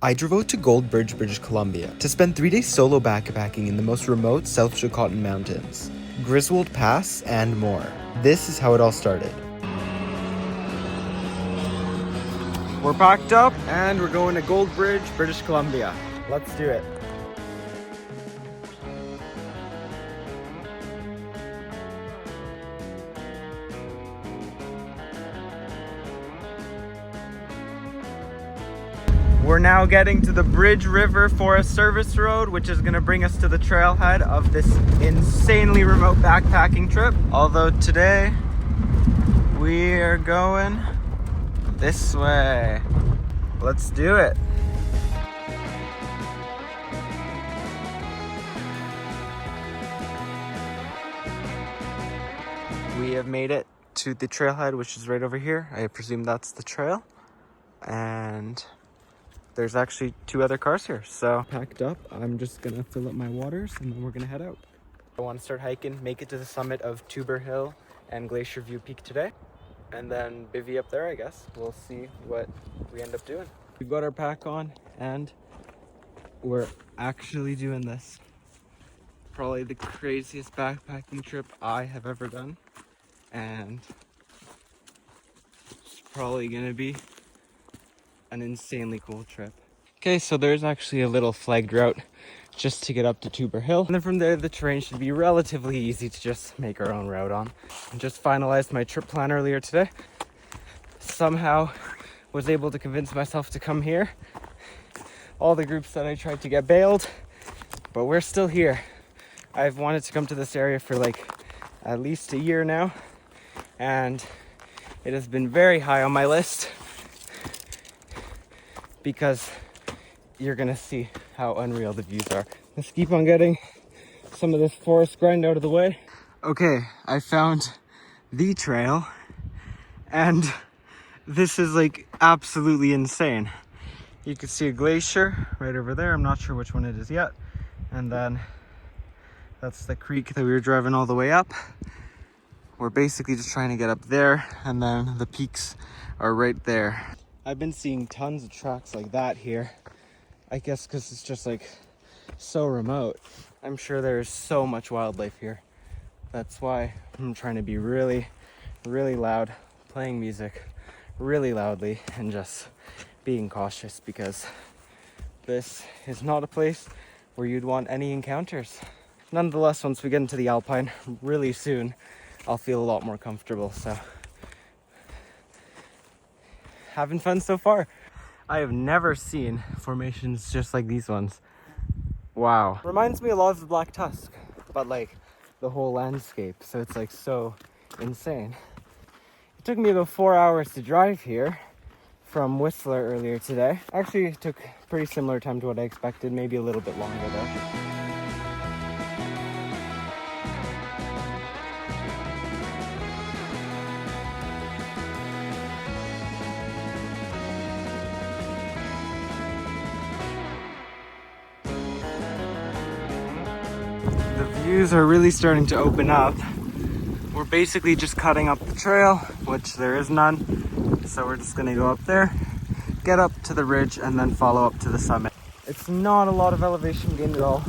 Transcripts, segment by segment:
I drove out to Goldbridge, British Columbia to spend 3 days solo backpacking in the most remote South Chilcotin Mountains, Griswold Pass, and more. This is how it all started. We're packed up and we're going to Goldbridge, British Columbia. Let's do it. We're now getting to the Bridge River Forest Service Road, which is going to bring us to the trailhead of this insanely remote backpacking trip. Although today we are going this way. Let's do it. We have made it to the trailhead, which is right over here. I presume that's the trail. And there's actually 2 other cars here. So packed up, I'm just gonna fill up my waters and then we're gonna head out. I want to start hiking, make it to the summit of Tuber Hill and Glacier View Peak today. And then bivvy up there, I guess. We'll see what we end up doing. We've got our pack on and we're actually doing this. Probably the craziest backpacking trip I have ever done. And it's probably gonna be an insanely cool trip. Okay, so there's actually a little flagged route just to get up to Tuber Hill. And then from there, the terrain should be relatively easy to just make our own route on. I just finalized my trip plan earlier today. Somehow was able to convince myself to come here. All the groups that I tried to get bailed, but we're still here. I've wanted to come to this area for like at least a year now, and it has been very high on my list because you're gonna see how unreal the views are. Let's keep on getting some of this forest grind out of the way. Okay, I found the trail and this is like absolutely insane. You can see a glacier right over there. I'm not sure which one it is yet. And then that's the creek that we were driving all the way up. We're basically just trying to get up there, and then the peaks are right there. I've been seeing tons of tracks like that here. I guess because it's just like so remote. I'm sure there's so much wildlife here. That's why I'm trying to be really, really loud, playing music really loudly and just being cautious, because this is not a place where you'd want any encounters. Nonetheless, once we get into the Alpine really soon, I'll feel a lot more comfortable. So having fun so far. I have never seen formations just like these ones. Wow. Reminds me a lot of the Black Tusk, but like the whole landscape. So it's like so insane. It took me about 4 hours to drive here from Whistler earlier today. Actually, it took a pretty similar time to what I expected, maybe a little bit longer though. The views are really starting to open up. We're basically just cutting up the trail, which there is none. So we're just gonna go up there, get up to the ridge, and then follow up to the summit. It's not a lot of elevation gain at all.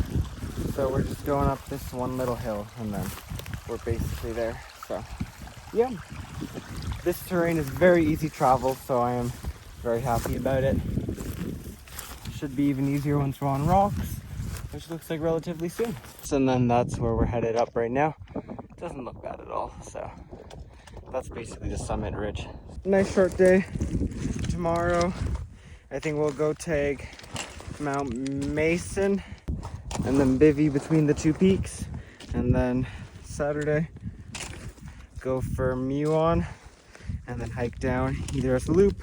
So we're just going up this one little hill and then we're basically there. So yeah, this terrain is very easy travel, so I am very happy about it. Should be even easier once we're on rocks, which looks like relatively soon. And then that's where we're headed up right now. Doesn't look bad at all. So that's basically the summit ridge. Nice short day. Tomorrow, I think we'll go take Mount Meson and then bivvy between the 2 peaks. And then Saturday, go for Muon and then hike down either as a loop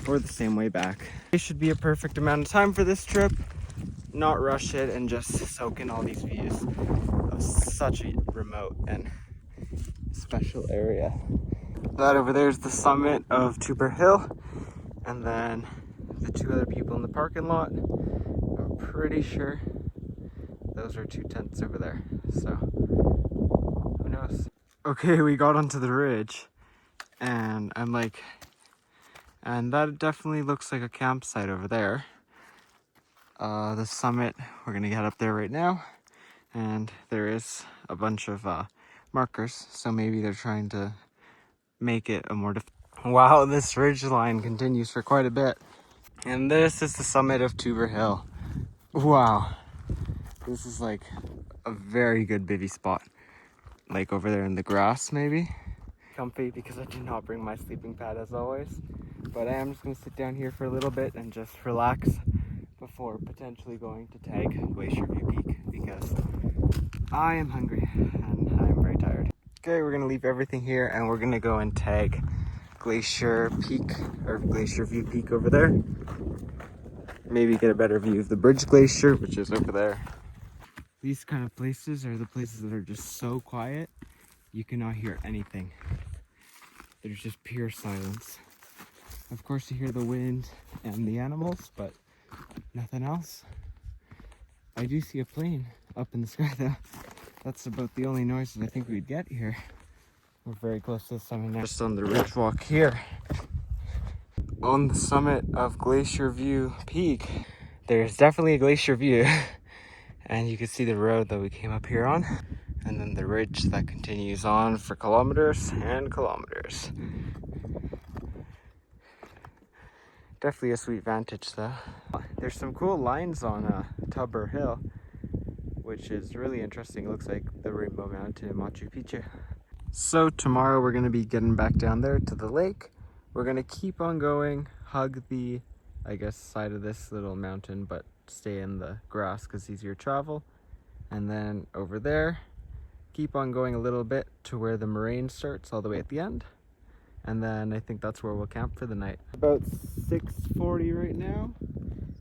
or the same way back. It should be a perfect amount of time for this trip. Not rush it and just soak in all these views of such a remote and special area. That over there is the summit of Tuber Hill, and then the 2 other people in the parking lot. I'm pretty sure those are 2 tents over there, so who knows. Okay, we got onto the ridge and I'm like, and that definitely looks like a campsite over there. the summit. We're gonna head up there right now, and there is a bunch of markers, so maybe they're trying to make it a more wow, this ridge line continues for quite a bit. And this is the summit of Tuber Hill. Wow, this is like a very good bivy spot, like over there in the grass maybe. Comfy because I did not bring my sleeping pad as always, but I am just gonna sit down here for a little bit and just relax before potentially going to tag Glacier View Peak because I am hungry and I am very tired. Okay, we're gonna leave everything here and we're gonna go and tag Glacier Peak or Glacier View Peak over there. Maybe get a better view of the Bridge Glacier, which is over there. These kind of places are the places that are just so quiet, you cannot hear anything. There's just pure silence. Of course you hear the wind and the animals, but nothing else. I do see a plane up in the sky though. That's about the only noises I think we'd get here. We're very close to the summit now. Just on the ridge walk here. On the summit of Glacier View Peak, there's definitely a glacier view. And you can see the road that we came up here on. And then the ridge that continues on for kilometers and kilometers. Definitely a sweet vantage though. There's some cool lines on Tuber Hill, which is really interesting. It looks like the Rainbow Mountain in Machu Picchu. So tomorrow we're gonna be getting back down there to the lake. We're gonna keep on going, hug the, I guess, side of this little mountain, but stay in the grass because it's easier to travel. And then over there, keep on going a little bit to where the moraine starts all the way at the end. And then I think that's where we'll camp for the night. About 6:40 right now.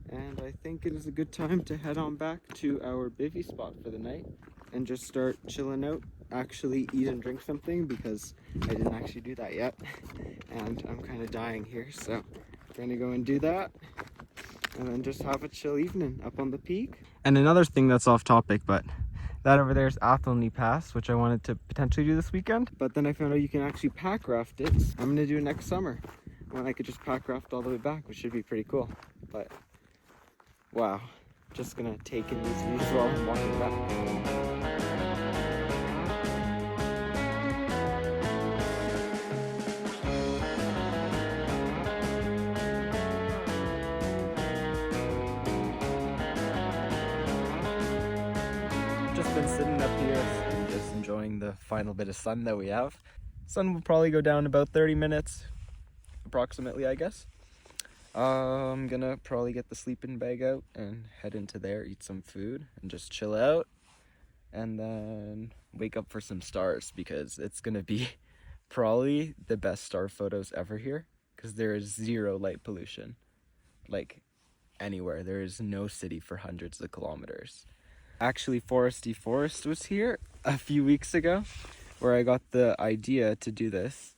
And I think it is a good time to head on back to our bivy spot for the night and just start chilling out, actually eat and drink something because I didn't actually do that yet. And I'm kind of dying here, so I'm gonna go and do that and then just have a chill evening up on the peak. And another thing that's off topic, but that over there is Milky Pass, which I wanted to potentially do this weekend, but then I found out you can actually pack raft it. I'm gonna do it next summer when I could just pack raft all the way back, which should be pretty cool. But wow, just gonna take in these views while I'm walking back. Just been sitting up here and just enjoying the final bit of sun that we have. Sun will probably go down about 30 minutes, approximately, I guess. I'm gonna probably get the sleeping bag out and head into there, eat some food, and just chill out. And then wake up for some stars because it's gonna be probably the best star photos ever here because there is zero light pollution. Like anywhere, there is no city for hundreds of kilometers. Actually, Foresty Forest was here a few weeks ago where I got the idea to do this.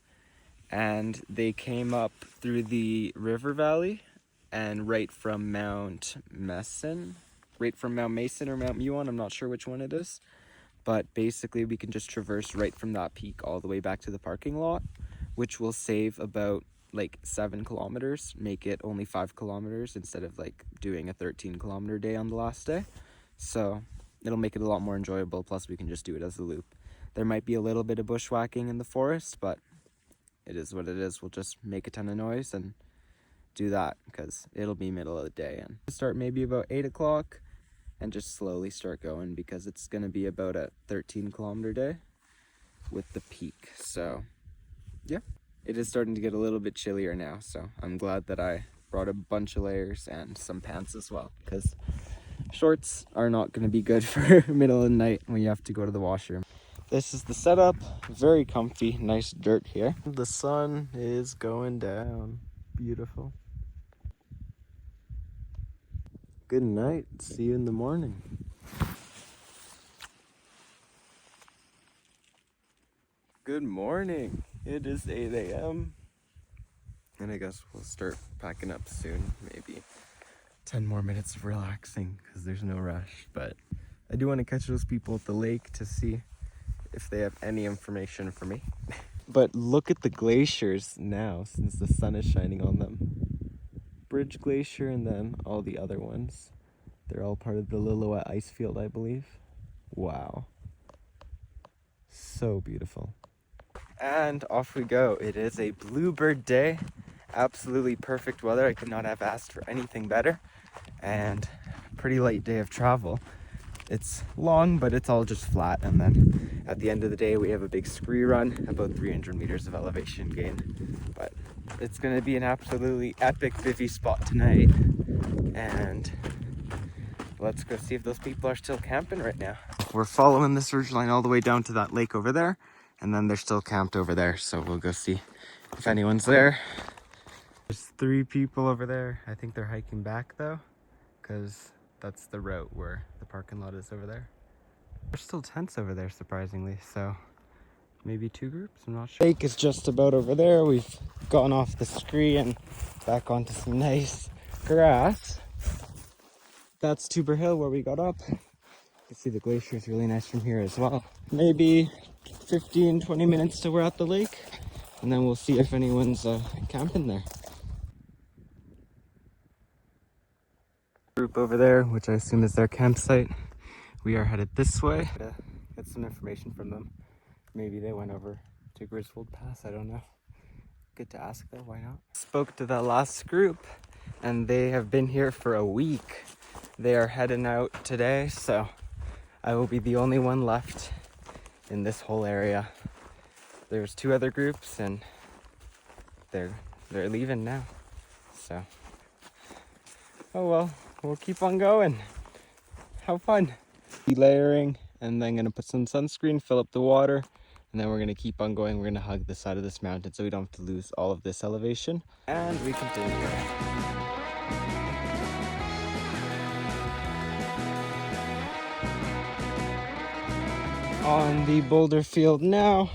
And they came up through the river valley and right from Mount Meson or Mount Muon, I'm not sure which one it is. But basically we can just traverse right from that peak all the way back to the parking lot, which will save about like 7 kilometers, make it only 5 kilometers instead of like doing a 13-kilometer day on the last day. So it'll make it a lot more enjoyable, plus we can just do it as a loop. There might be a little bit of bushwhacking in the forest, but it is what it is. We'll just make a ton of noise and do that because it'll be middle of the day. And start maybe about 8 o'clock and just slowly start going because it's going to be about a 13-kilometer day with the peak. So yeah, it is starting to get a little bit chillier now. So I'm glad that I brought a bunch of layers and some pants as well because shorts are not going to be good for middle of the night when you have to go to the washroom. This is the setup, very comfy, nice dirt here. The sun is going down, beautiful. Good night, see you in the morning. Good morning, it is 8 a.m. And I guess we'll start packing up soon, maybe 10 more minutes of relaxing because there's no rush. But I do want to catch those people at the lake to see if they have any information for me. But look at the glaciers now since the sun is shining on them. Bridge Glacier and then all the other ones. They're all part of the Lillooet ice field, I believe. Wow. So beautiful. And off we go. It is a bluebird day. Absolutely perfect weather. I could not have asked for anything better. And pretty light day of travel. It's long, but it's all just flat. And then at the end of the day, we have a big scree run, about 300 meters of elevation gain. But it's going to be an absolutely epic Bivy spot tonight. And let's go see if those people are still camping right now. We're following this ridgeline all the way down to that lake over there. And then they're still camped over there. So we'll go see if anyone's there. There's 3 people over there. I think they're hiking back though, because that's the route where the parking lot is over there. There's still tents over there, surprisingly. So maybe 2 groups, I'm not sure. Lake is just about over there. We've gone off the scree and back onto some nice grass. That's Tuber Hill where we got up. You can see the glacier is really nice from here as well. Maybe 15-20 minutes till we're at the lake, and then we'll see if anyone's camping there. Group over there, which I assume is their campsite. We are headed this way to get some information from them. Maybe they went over to Griswold Pass, I don't know. Good to ask though, why not? Spoke to the last group and they have been here for a week. They are heading out today, so I will be the only one left in this whole area. There's 2 other groups and they're leaving now. So, oh well, we'll keep on going. How fun. Be layering and then gonna put some sunscreen, fill up the water, and then we're gonna keep on going. We're gonna hug the side of this mountain so we don't have to lose all of this elevation. And we continue. On the boulder field now.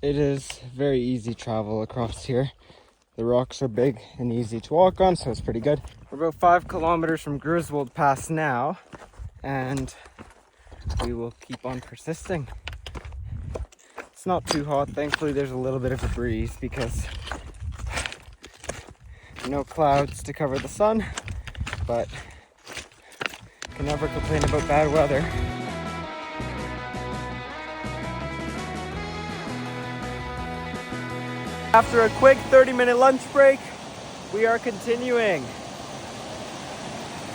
It is very easy travel across here. The rocks are big and easy to walk on, so it's pretty good. We're about 5 kilometers from Griswold Pass now, and we will keep on persisting. It's not too hot. Thankfully, there's a little bit of a breeze because no clouds to cover the sun, but can never complain about bad weather. After a quick 30-minute lunch break, we are continuing.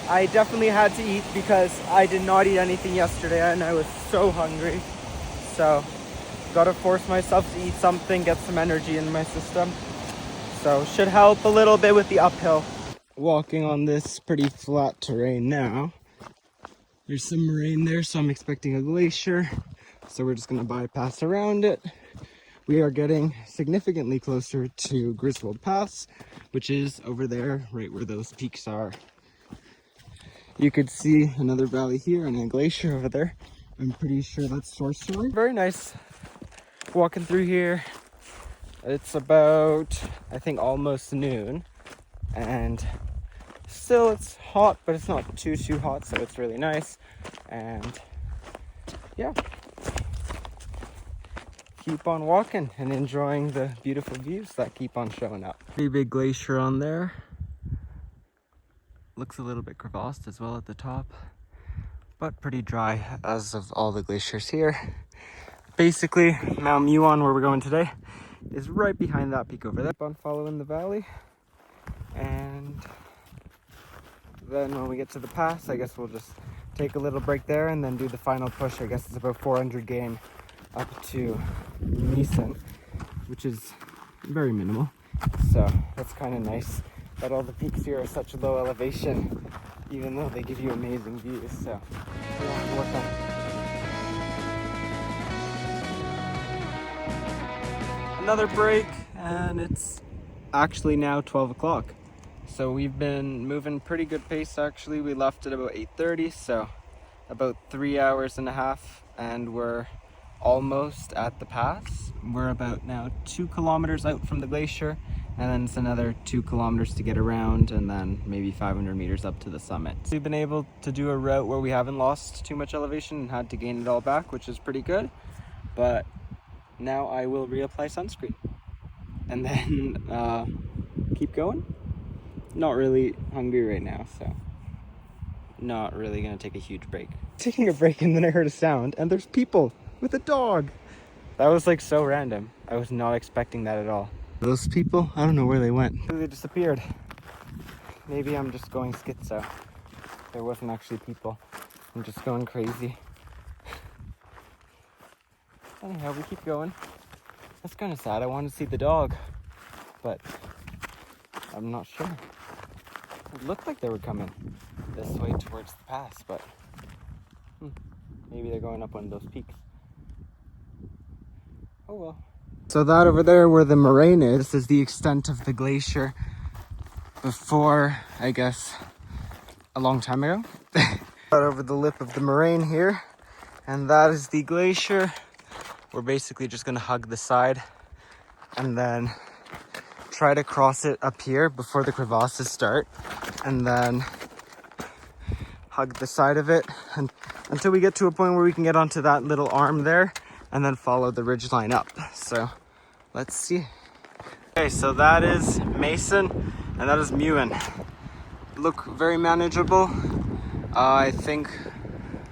I definitely had to eat because I did not eat anything yesterday and I was so hungry. So, gotta force myself to eat something, get some energy in my system. So, should help a little bit with the uphill. Walking on this pretty flat terrain now. There's some moraine there, so I'm expecting a glacier. So we're just gonna bypass around it. We are getting significantly closer to Griswold Pass, which is over there, right where those peaks are. You could see another valley here and a glacier over there. I'm pretty sure that's Sorcerer. Very nice walking through here. It's about, I think, almost noon. And still it's hot, but it's not too hot, so it's really nice. And yeah. Keep on walking and enjoying the beautiful views that keep on showing up. Pretty big glacier on there. Looks a little bit crevassed as well at the top, but pretty dry as of all the glaciers here. Basically, Mount Muon, where we're going today, is right behind that peak over there. Keep on following the valley, and then when we get to the pass, I guess we'll just take a little break there and then do the final push. I guess it's about 400 gain up to Meson, which is very minimal, so that's kind of nice that all the peaks here are such a low elevation, even though they give you amazing views. So yeah, work on. Another break, and it's actually now 12 o'clock, so we've been moving pretty good pace. Actually, we left at about 8:30, so about 3 hours and a half, and we're almost at the pass. We're about now 2 kilometers out from the glacier, and then it's another 2 kilometers to get around, and then maybe 500 meters up to the summit. We've been able to do a route where we haven't lost too much elevation and had to gain it all back, which is pretty good. But now I will reapply sunscreen and then keep going. Not really hungry right now, so not really gonna take a huge break. Taking a break, and then I heard a sound, and there's people with a dog. That was like so random. I was not expecting that at all. Those people, I don't know where they went. They disappeared. Maybe I'm just going schizo. There wasn't actually people. I'm just going crazy. Anyhow, we keep going. That's kind of sad. I wanted to see the dog, but I'm not sure. It looked like they were coming this way towards the pass, but maybe they're going up one of those peaks. Oh well. So that over there where the moraine is the extent of the glacier before, I guess, a long time ago. Got over the lip of the moraine here, and that is the glacier. We're basically just gonna hug the side and then try to cross it up here before the crevasses start, and then hug the side of it and until we get to a point where we can get onto that little arm there and then follow the ridgeline up. So let's see. Okay, so that is Meson and that is Muon. Look very manageable. I think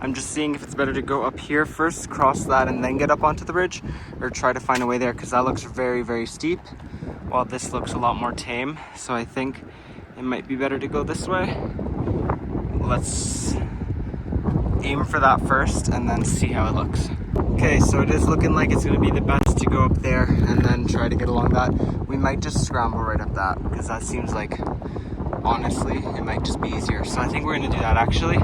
I'm just seeing if it's better to go up here first, cross that, and then get up onto the ridge, or try to find a way there, because that looks very, very steep, while this looks a lot more tame. So I think it might be better to go this way. Let's aim for that first and then see how it looks. Okay, so it is looking like it's going to be the best to go up there and then try to get along that. We might just scramble right up that, because that seems like, honestly, it might just be easier. So I think we're going to do that actually,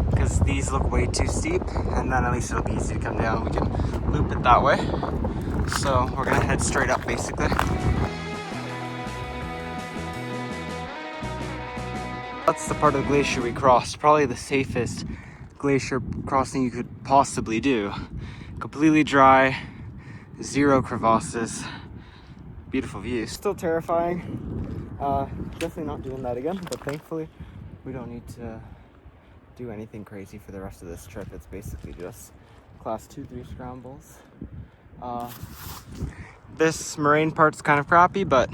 because these look way too steep, and then at least it'll be easy to come down. We can loop it that way. So we're going to head straight up basically. That's the part of the glacier we crossed. Probably the safest glacier crossing you could possibly do. Completely dry, zero crevasses, beautiful views. Still terrifying. Definitely not doing that again, but thankfully we don't need to do anything crazy for the rest of this trip. It's basically just class 2-3 scrambles. This moraine part's kind of crappy, but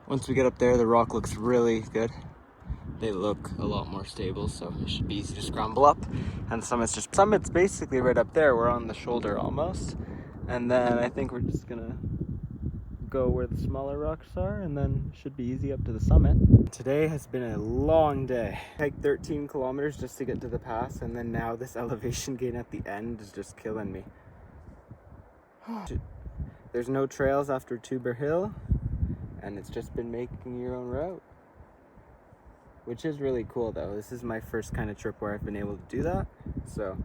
once we get up there, the rock looks really good. They look a lot more stable, so it should be easy to scramble up. And summit's basically right up there. We're on the shoulder almost. And then I think we're just gonna go where the smaller rocks are, and then it should be easy up to the summit. Today has been a long day. Hiked 13 kilometers just to get to the pass, and then now this elevation gain at the end is just killing me. There's no trails after Tuber Hill, and it's just been making your own route, which is really cool though. This is my first kind of trip where I've been able to do that, so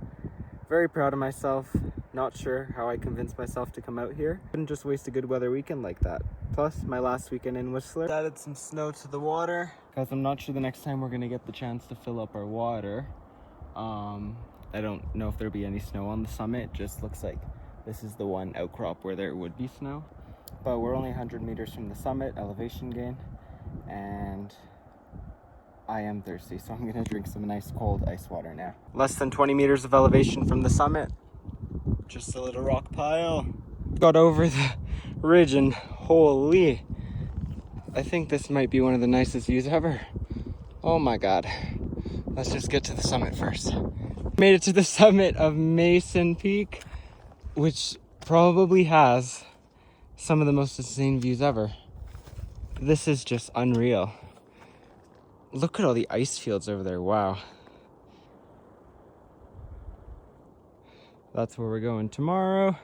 very proud of myself. Not sure how I convinced myself to come out here. Couldn't just waste a good weather weekend like that. Plus my last weekend in Whistler. Added some snow to the water, because I'm not sure the next time we're gonna get the chance to fill up our water. I don't know if there'll be any snow on the summit. It just looks like this is the one outcrop where there would be snow, but we're only 100 meters from the summit, elevation gain, and I am thirsty, so I'm gonna drink some nice cold ice water now. Less than 20 meters of elevation from the summit. Just a little rock pile. Got over the ridge and holy, I think this might be one of the nicest views ever. Oh my God. Let's just get to the summit first. Made it to the summit of Meson Peak, which probably has some of the most insane views ever. This is just unreal. Look at all the ice fields over there, wow. That's where we're going tomorrow.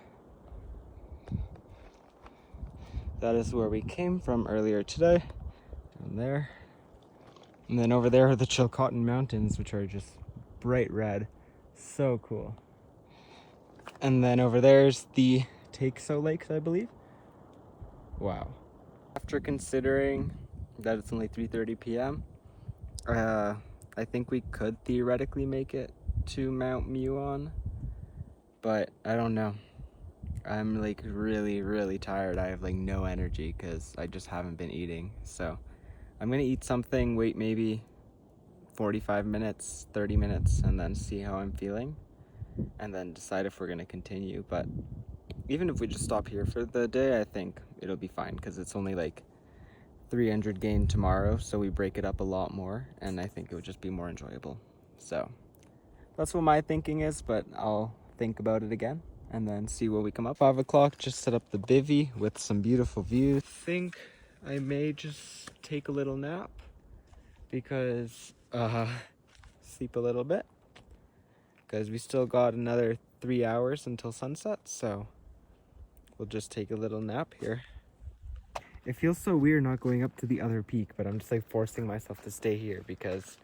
That is where we came from earlier today, down there. And then over there are the Chilcotin Mountains, which are just bright red. So cool. And then over there's the Takso Lakes, I believe. Wow. After considering that it's only 3:30 p.m., I think we could theoretically make it to Mount Muon, but I don't know. I'm like really tired. I have like no energy because I just haven't been eating. So I'm gonna eat something, wait maybe 45 minutes, 30 minutes, and then see how I'm feeling, and then decide if we're gonna continue. But even if we just stop here for the day, I think it'll be fine, because it's only like 300 gain tomorrow, so we break it up a lot more, and I think it would just be more enjoyable. So that's what my thinking is, but I'll think about it again and then see what we come up. 5 o'clock, just set up the bivy with some beautiful views. I think I may just take a little nap because sleep a little bit, because we still got another 3 hours until sunset, so we'll just take a little nap here. It feels so weird not going up to the other peak, but I'm just like forcing myself to stay here because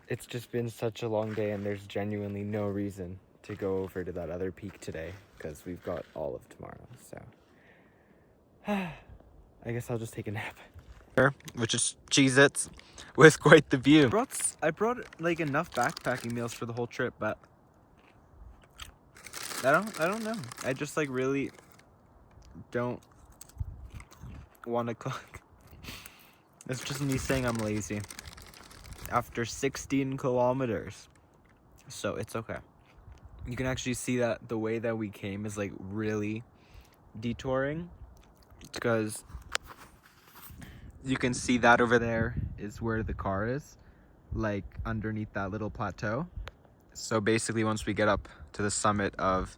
it's just been such a long day and there's genuinely no reason to go over to that other peak today because we've got all of tomorrow. So I guess I'll just take a nap. Which is Cheez-Its with quite the view. I brought like enough backpacking meals for the whole trip, but I don't know. I just like really don't want to cook. It's just me saying I'm lazy after 16 kilometers, so it's okay. You can actually see that the way that we came is like really detouring, because you can see that over there is where the car is, like underneath that little plateau. So basically once we get up to the summit of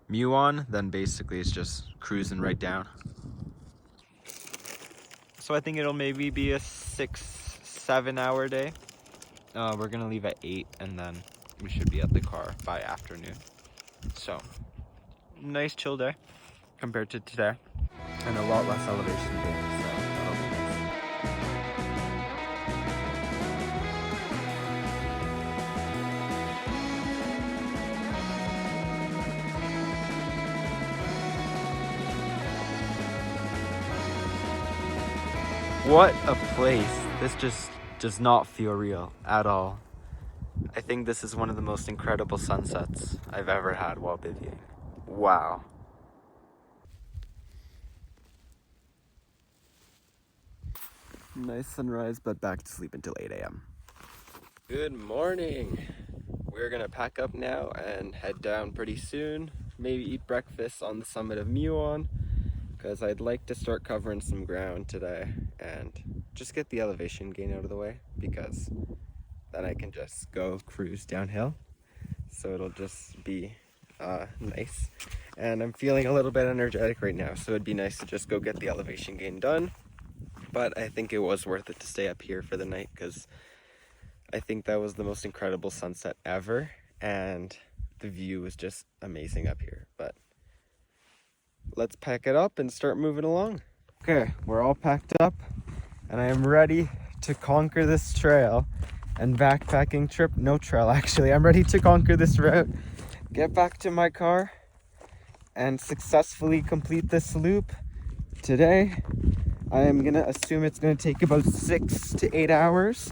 Muon, then basically it's just cruising right down. So I think it'll maybe be a 6-7 hour day. We're gonna leave at 8 and then we should be at the car by afternoon. So nice chill day compared to today, and a lot less elevation gain, so that'll be nice. What a place. This just does not feel real at all. I think this is one of the most incredible sunsets I've ever had while bivying. Wow. Nice sunrise, but back to sleep until 8 a.m. Good morning. We're gonna pack up now and head down pretty soon. Maybe eat breakfast on the summit of Muon, because I'd like to start covering some ground today and just get the elevation gain out of the way, because then I can just go cruise downhill. So it'll just be nice. And I'm feeling a little bit energetic right now, so it'd be nice to just go get the elevation gain done. But I think it was worth it to stay up here for the night, because I think that was the most incredible sunset ever, and the view was just amazing up here. But let's pack it up and start moving along. Okay, we're all packed up and I am ready to conquer this trail and backpacking trip. No trail, actually. I'm ready to conquer this route, get back to my car, and successfully complete this loop today. I am gonna assume it's gonna take about 6 to 8 hours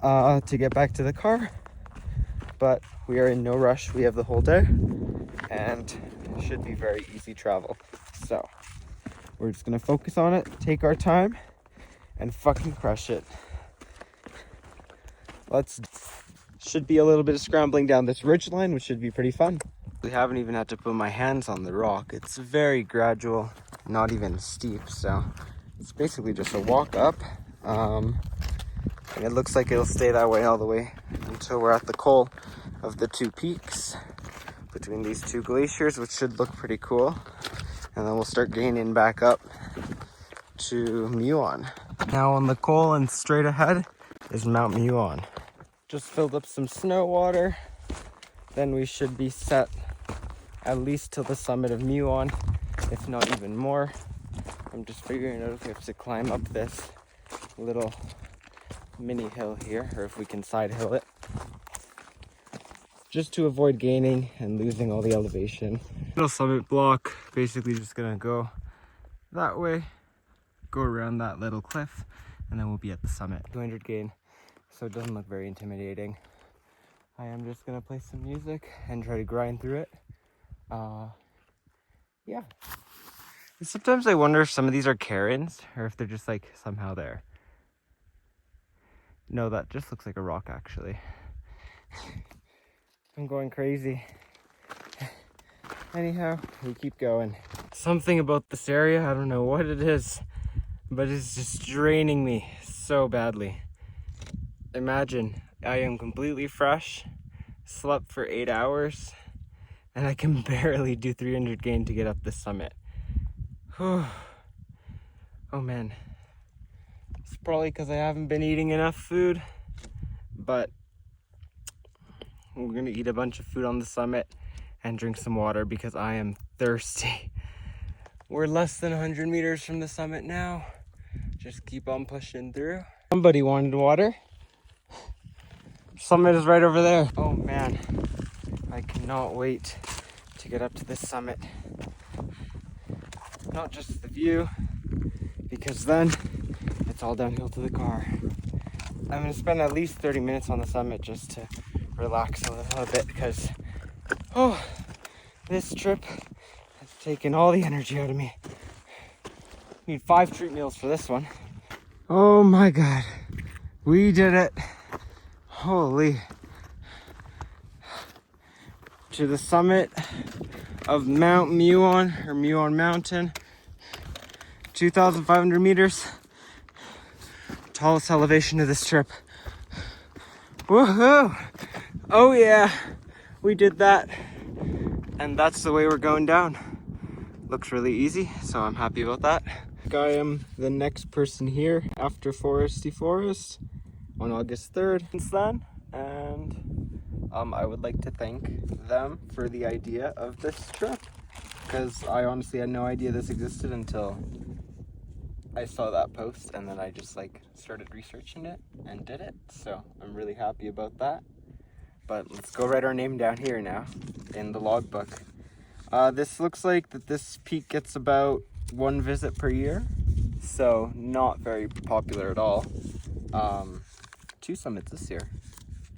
to get back to the car, but we are in no rush. We have the whole day and should be very easy travel. So we're just gonna focus on it, take our time, and fucking crush it. Should be a little bit of scrambling down this ridgeline, which should be pretty fun. We haven't even had to put my hands on the rock. It's very gradual, not even steep, so it's basically just a walk up. And it looks like it'll stay that way all the way until we're at the col of the two peaks between these two glaciers, which should look pretty cool. And then we'll start gaining back up to Muon. Now on the col and straight ahead is Mount Meson. Just filled up some snow water. Then we should be set at least to the summit of Muon, if not even more. I'm just figuring out if we have to climb up this little mini hill here, or if we can side hill it, just to avoid gaining and losing all the elevation. Little summit block, basically just gonna go that way, go around that little cliff, and then we'll be at the summit. 200 gain, so it doesn't look very intimidating. I am just gonna play some music and try to grind through it. Yeah. And sometimes I wonder if some of these are cairns or if they're just like somehow there. No, that just looks like a rock actually. I'm going crazy. Anyhow, we keep going. Something about this area, I don't know what it is, but it's just draining me so badly. Imagine I am completely fresh, slept for 8 hours, and I can barely do 300 gain to get up the summit. Whew. Oh man. It's probably because I haven't been eating enough food, but we're gonna eat a bunch of food on the summit and drink some water because I am thirsty. We're less than 100 meters from the summit now. Just keep on pushing through. Somebody wanted water. Summit is right over there. Oh man, I cannot wait to get up to this summit. Not just the view, because then it's all downhill to the car. I'm gonna spend at least 30 minutes on the summit just to relax a little bit because, oh, this trip has taken all the energy out of me. Need 5 treat meals for this one. Oh my God, we did it. Holy. To the summit of Mount Muon, or Muon Mountain. 2,500 meters. Tallest elevation of this trip. Woohoo! Oh yeah, we did that. And that's the way we're going down. Looks really easy, so I'm happy about that. I am the next person here after Foresty Forest on August 3rd since then. And I would like to thank them for the idea of this trip, because I honestly had no idea this existed until I saw that post, and then I just started researching it and did it. So I'm really happy about that. But let's go write our name down here now in the logbook. This looks like that this peak gets about 1 visit per year, so not very popular at all. 2 summits this year.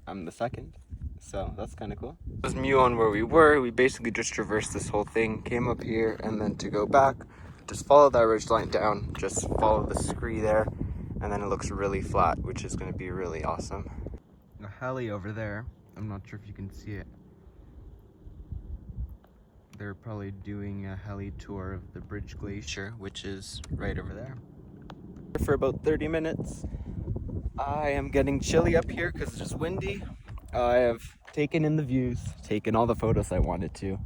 I'm the second, so that's kind of cool. This was Muon where we were. We basically just traversed this whole thing, came up here, and then to go back, just follow that ridgeline down, just follow the scree there, and then it looks really flat, which is going to be really awesome. A heli over there. I'm not sure if you can see it. They're probably doing a heli tour of the Bridge Glacier, which is right over there. For about 30 minutes. I am getting chilly up here because it's just windy. I have taken in the views, taken all the photos I wanted to,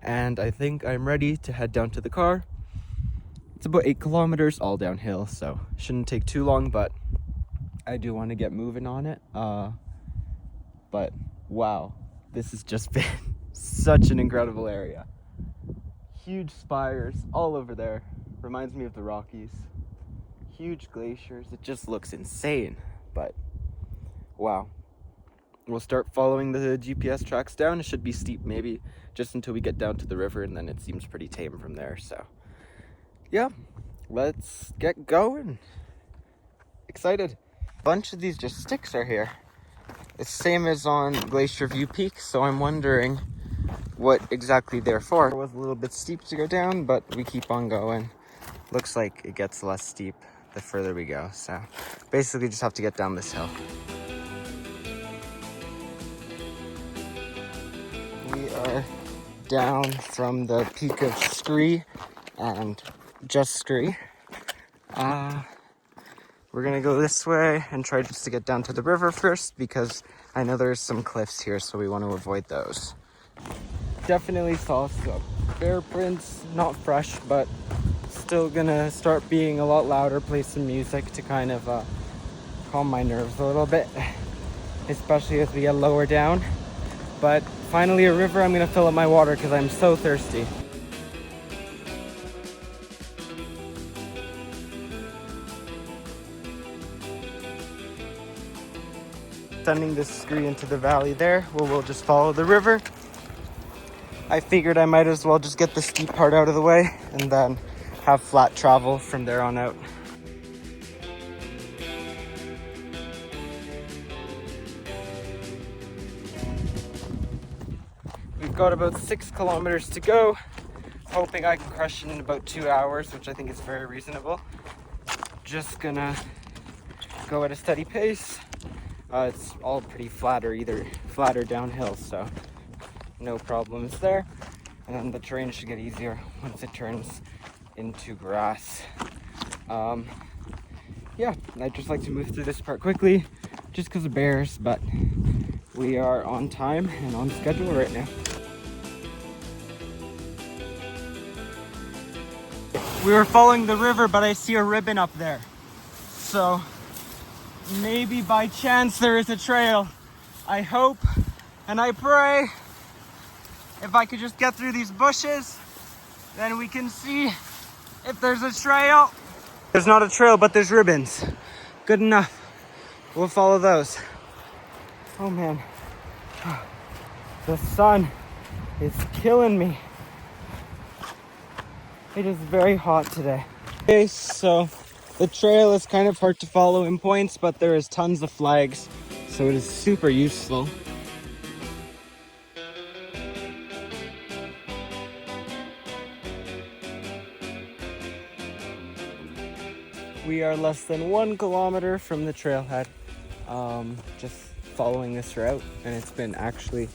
and I think I'm ready to head down to the car. It's about 8 kilometers all downhill, so shouldn't take too long, but I do want to get moving on it. But wow, this has just been such an incredible area. Huge spires all over there. Reminds me of the Rockies. Huge glaciers. It just looks insane, but wow. We'll start following the GPS tracks down. It should be steep maybe just until we get down to the river, and then it seems pretty tame from there. So yeah, let's get going. Excited. A bunch of these just sticks are here. It's the same as on Glacier View Peak, so I'm wondering what exactly they're for. It was a little bit steep to go down, but we keep on going. Looks like it gets less steep the further we go, so basically just have to get down this hill. We are down from the peak of Scree and just Scree. We're gonna go this way and try just to get down to the river first, because I know there's some cliffs here, so we want to avoid those. Definitely saw some bear prints, not fresh, but still gonna start being a lot louder, play some music to kind of calm my nerves a little bit, especially as we get lower down. But finally a river. I'm gonna fill up my water because I'm so thirsty. Sending this scree into the valley there, where we'll just follow the river. I figured I might as well just get the steep part out of the way and then have flat travel from there on out. We've got about 6 kilometers to go. Hoping I can crush it in about 2 hours, which I think is very reasonable. Just gonna go at a steady pace. It's all pretty flat or either flat or downhill, so no problems there. And then the terrain should get easier once it turns into grass. Yeah, I'd just like to move through this part quickly, just because of bears, but we are on time and on schedule right now. We were following the river, but I see a ribbon up there. So maybe by chance there is a trail. I hope and I pray if I could just get through these bushes, then we can see if there's a trail. There's not a trail, but there's ribbons. Good enough. We'll follow those. Oh man, the sun is killing me. It is very hot today. Okay, so the trail is kind of hard to follow in points, but there is tons of flags, so it is super useful. We are less than 1 kilometer from the trailhead, just following this route, and it's been actually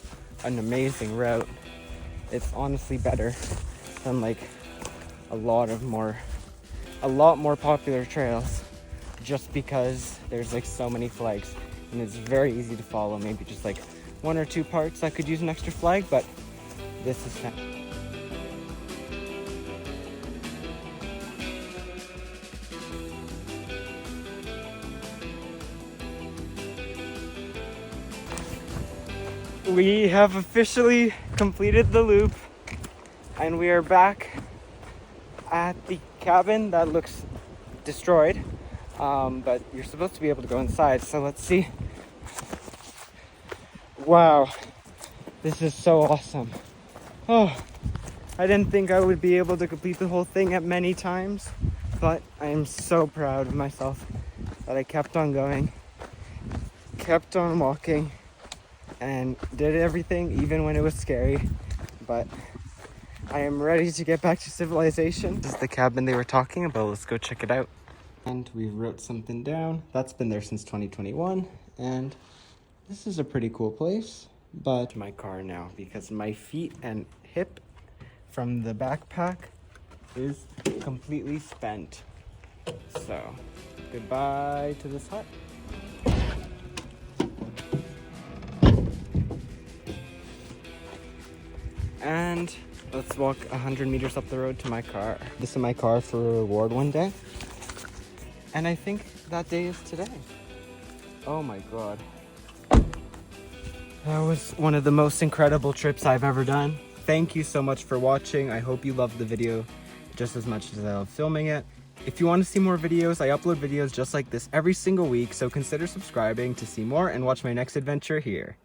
an amazing route. It's honestly better than like a lot more popular trails, just because there's like so many flags and it's very easy to follow. Maybe just like 1 or 2 parts that could use an extra flag, but this is fantastic. We have officially completed the loop and we are back at the cabin that looks destroyed, but you're supposed to be able to go inside, so let's see. Wow, this is so awesome. Oh, I didn't think I would be able to complete the whole thing at many times, but I am so proud of myself that I kept on going, kept on walking, and did everything even when it was scary. But I am ready to get back to civilization. This is the cabin they were talking about. Let's go check it out. And we wrote something down. That's been there since 2021, and this is a pretty cool place. But my car now, because my feet and hip from the backpack is completely spent. So goodbye to this hut. And let's walk 100 meters up the road to my car. This is my car for a reward one day. And I think that day is today. Oh my God. That was one of the most incredible trips I've ever done. Thank you so much for watching. I hope you loved the video just as much as I love filming it. If you want to see more videos, I upload videos just like this every single week, so consider subscribing to see more and watch my next adventure here.